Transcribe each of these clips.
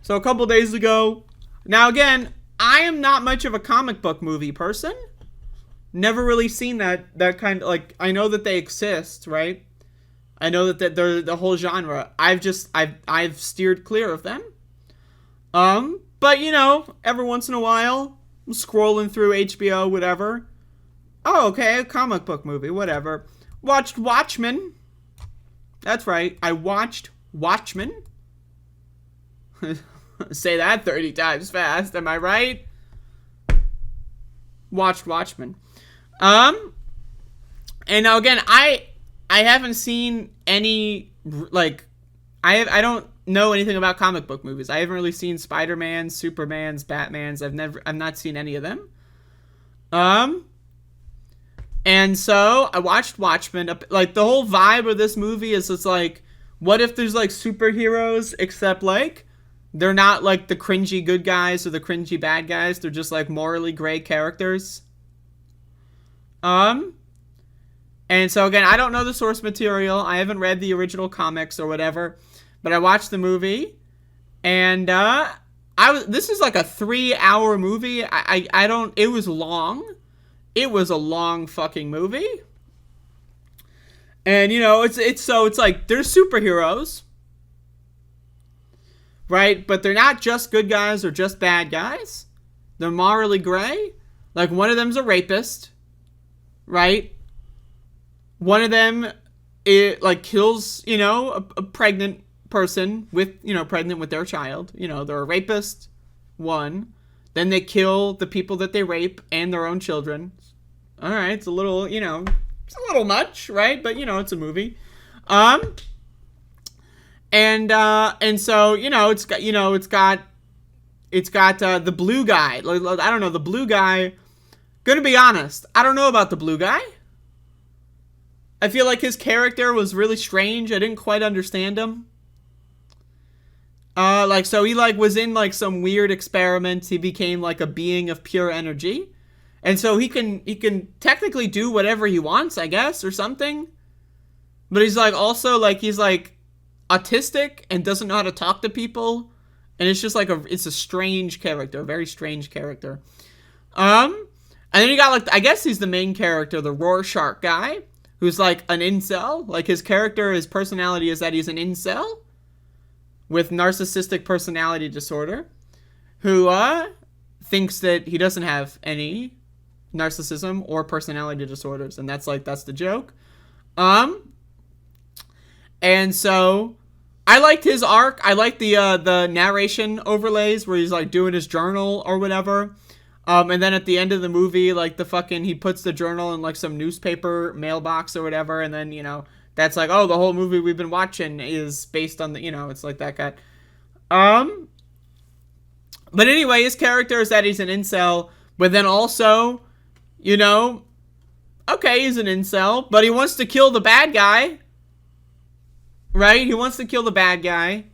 So a couple days ago, now again, I am not much of a comic book movie person. Never really seen that kind of, like, I know that they exist, right? I know that they're the whole genre. I've steered clear of them. But you know, every once in a while, I'm scrolling through HBO, whatever. Oh, okay, a comic book movie, whatever. Watched Watchmen. That's right, I watched Watchmen. Say that 30 times fast, am I right? Watched Watchmen. And now again, I haven't seen any, like, I don't know anything about comic book movies. I haven't really seen Spider-Man, Superman's, Batman's. I've not seen any of them. And so I watched Watchmen. Like, the whole vibe of this movie is, it's like, what if there's like superheroes, except like they're not like the cringy good guys or the cringy bad guys. They're just like morally gray characters. And so again, I don't know the source material. I haven't read the original comics or whatever, but I watched the movie, and this is like a 3-hour movie. It was long. It was a long fucking movie. And you know, it's like there's superheroes, right? But they're not just good guys or just bad guys. They're morally gray. Like, one of them's a rapist, right? One of them, like, kills, you know, a pregnant person with, you know, pregnant with their child. You know, they're a rapist, one. Then they kill the people that they rape and their own children. All right, it's a little, you know, it's a little much, right? But, you know, it's a movie. And so, you know, it's got the blue guy. I don't know, the blue guy. Gonna be honest, I don't know about the blue guy. I feel like his character was really strange. I didn't quite understand him. So he like was in like some weird experiment. He became like a being of pure energy. And so he can technically do whatever he wants, I guess, or something. But he's like also like he's like autistic and doesn't know how to talk to people. And it's just like it's a strange character, a very strange character. And then you got like, I guess he's the main character, the Rorschach guy, who's like an incel. Like his personality is that he's an incel with narcissistic personality disorder, who thinks that he doesn't have any narcissism or personality disorders, and that's the joke. And so I liked his arc. I liked the narration overlays where he's like doing his journal or whatever. And then at the end of the movie, like he puts the journal in like some newspaper mailbox or whatever, and then, you know, that's like, oh, the whole movie we've been watching is based on the, you know, it's like that guy. But anyway, his character is that he's an incel, but then also, you know, okay, he's an incel, but he wants to kill the bad guy, right? He wants to kill the bad guy.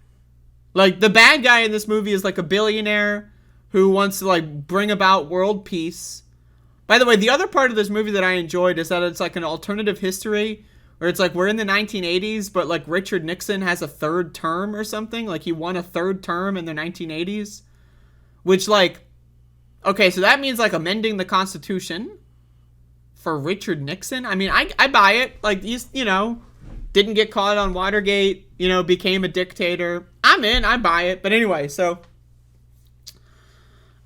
Like, the bad guy in this movie is like a billionaire who wants to like bring about world peace. By the way, the other part of this movie that I enjoyed is that it's like an alternative history where it's like we're in the 1980s, but like Richard Nixon has a third term or something. Like he won a third term in the 1980s, which like, okay, so that means like amending the Constitution for Richard Nixon. I mean, I buy it. Like he's, you know, didn't get caught on Watergate, you know, became a dictator. I'm in, I buy it. But anyway, so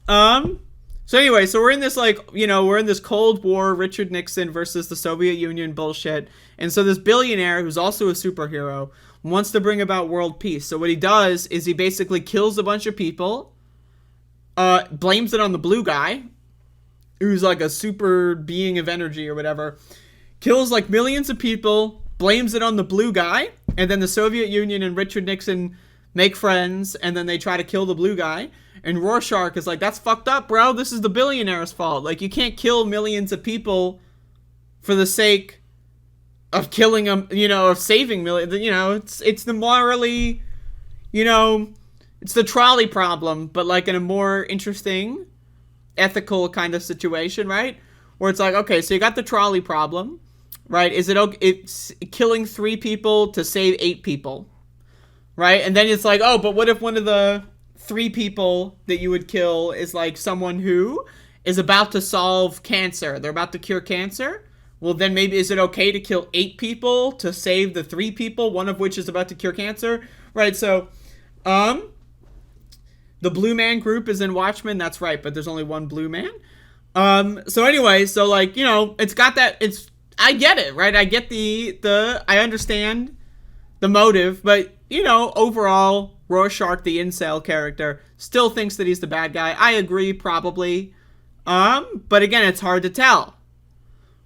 we're in this like, you know, we're in this Cold War, Richard Nixon versus the Soviet Union bullshit. And so this billionaire, who's also a superhero, wants to bring about world peace. So what he does is he basically kills a bunch of people, blames it on the blue guy, who's like a super being of energy or whatever, kills like millions of people, blames it on the blue guy, and then the Soviet Union and Richard Nixon make friends, and then they try to kill the blue guy. And Rorschach is like, that's fucked up, bro. This is the billionaire's fault. Like, you can't kill millions of people for the sake of killing them, you know, of saving millions. You know, it's the morally, you know, it's the trolley problem, but like in a more interesting, ethical kind of situation, right? Where it's like, okay, so you got the trolley problem, right? Is it okay? It's killing 3 people to save 8 people, right? And then it's like, oh, but what if one of the three people that you would kill is like someone who is about to solve cancer. They're about to cure cancer. Well, then maybe is it okay to kill 8 people to save the 3 people, one of which is about to cure cancer? Right, so, the Blue Man Group is in Watchmen, that's right, but there's only one Blue Man. So anyway, so like, you know, it's got that, I get it, right? I get I understand the motive, but, you know, overall, Rorschach, the incel character, still thinks that he's the bad guy. I agree, probably. But again, it's hard to tell.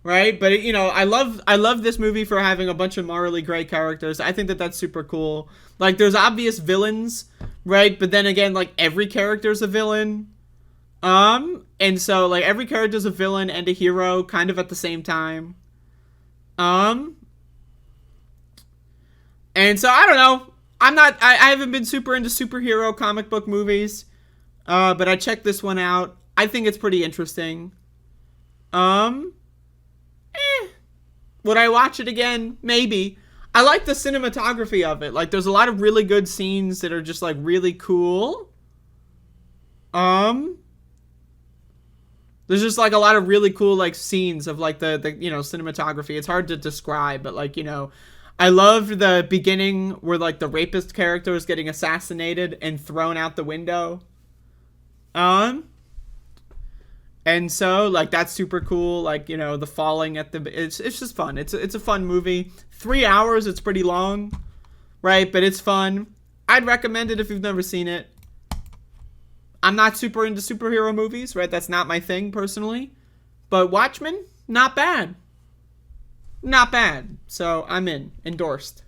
Right? But, you know, I love this movie for having a bunch of morally gray characters. I think that that's super cool. Like, there's obvious villains, right? But then again, like, every character's a villain. And so, like, every character's a villain and a hero kind of at the same time. And so, I don't know. I haven't been super into superhero comic book movies. But I checked this one out. I think it's pretty interesting. Would I watch it again? Maybe. I like the cinematography of it. Like, there's a lot of really good scenes that are just, like, really cool. There's just, like, a lot of really cool, like, scenes of, like, the you know, cinematography. It's hard to describe, but, like, you know, I loved the beginning where, like, the rapist character is getting assassinated and thrown out the window. And so, like, that's super cool. Like, you know, the falling at the... It's just fun. It's a fun movie. 3 hours, it's pretty long. Right? But it's fun. I'd recommend it if you've never seen it. I'm not super into superhero movies, right? That's not my thing, personally. But Watchmen, not bad. Not bad. So, I'm in. Endorsed.